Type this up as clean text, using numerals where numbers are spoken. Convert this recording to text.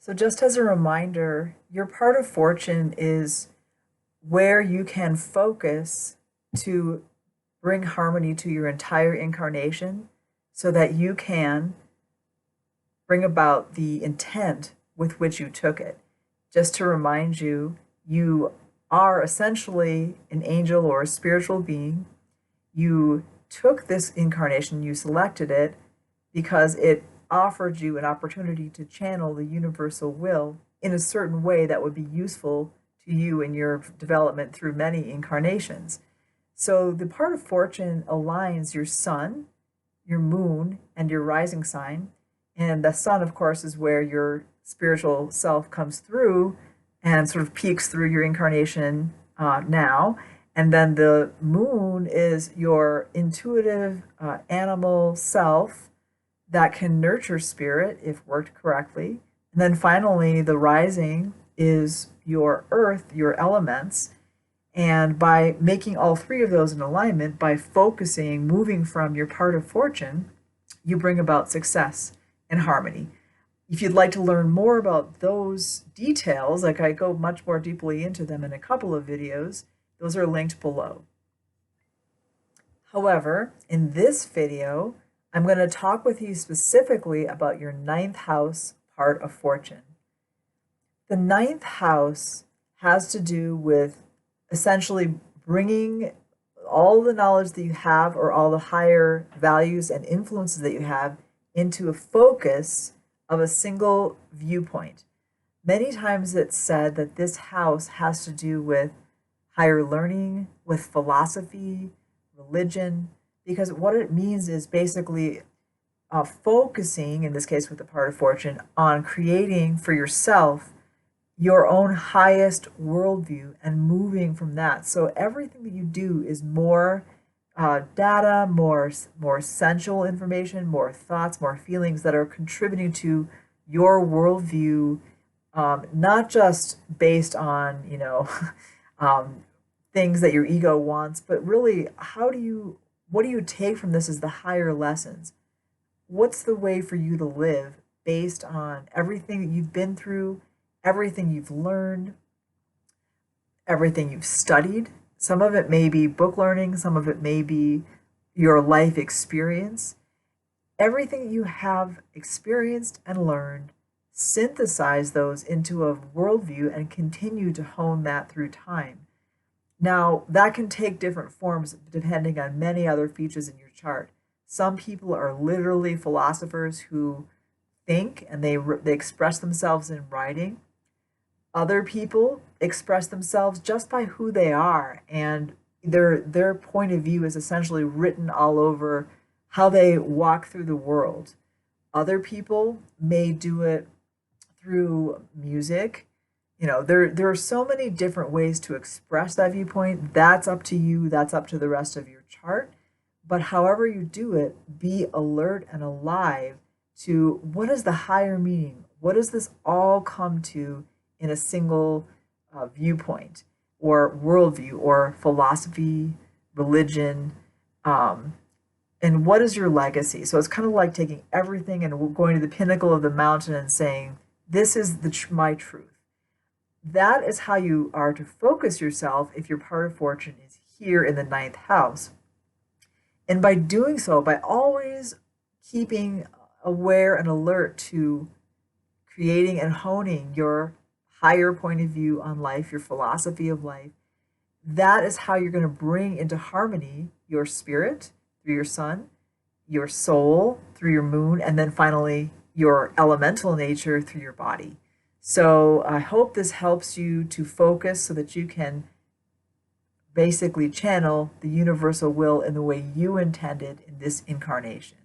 So just as a reminder, your part of fortune is where you can focus to bring harmony to your entire incarnation so that you can bring about the intent with which you took it. Just to remind you, you are essentially an angel or a spiritual being. You took this incarnation, you selected it because it offered you an opportunity to channel the universal will in a certain way that would be useful to you in your development through many incarnations. So the part of fortune aligns your sun, your moon, and your rising sign. And the sun, of course, is where your spiritual self comes through and sort of peeks through your incarnation now. And then the moon is your intuitive animal self that can nurture spirit if worked correctly. And then finally, the rising is your earth, your elements. And by making all three of those in alignment, by focusing, moving from your part of fortune, you bring about success and harmony. If you'd like to learn more about those details, like I go much more deeply into them in a couple of videos, those are linked below. However, in this video, I'm going to talk with you specifically about your ninth house part of fortune. The ninth house has to do with essentially bringing all the knowledge that you have or all the higher values and influences that you have into a focus of a single viewpoint. Many times it's said that this house has to do with higher learning, with philosophy, religion, because what it means is basically focusing, in this case with the part of fortune, on creating for yourself your own highest worldview and moving from that. So everything that you do is more data, more sensual information, more thoughts, more feelings that are contributing to your worldview, not just based on, things that your ego wants, but really, what do you take from this as the higher lessons? What's the way for you to live based on everything that you've been through, everything you've learned, everything you've studied? Some of it may be book learning, some of it may be your life experience. Everything you have experienced and learned, synthesize those into a worldview and continue to hone that through time. Now, that can take different forms depending on many other features in your chart. Some people are literally philosophers who think and they express themselves in writing. Other people express themselves just by who they are, and their point of view is essentially written all over how they walk through the world. Other people may do it through music. There are so many different ways to express that viewpoint. That's up to you. That's up to the rest of your chart. But however you do it, be alert and alive to what is the higher meaning? What does this all come to in a single viewpoint or worldview or philosophy, religion, and what is your legacy? So it's kind of like taking everything and going to the pinnacle of the mountain and saying, this is my truth. That is how you are to focus yourself if your part of fortune is here in the ninth house. And by doing so, by always keeping aware and alert to creating and honing your higher point of view on life, your philosophy of life, that is how you're going to bring into harmony your spirit through your sun, your soul through your moon, and then finally your elemental nature through your body. So I hope this helps you to focus so that you can basically channel the universal will in the way you intended in this incarnation.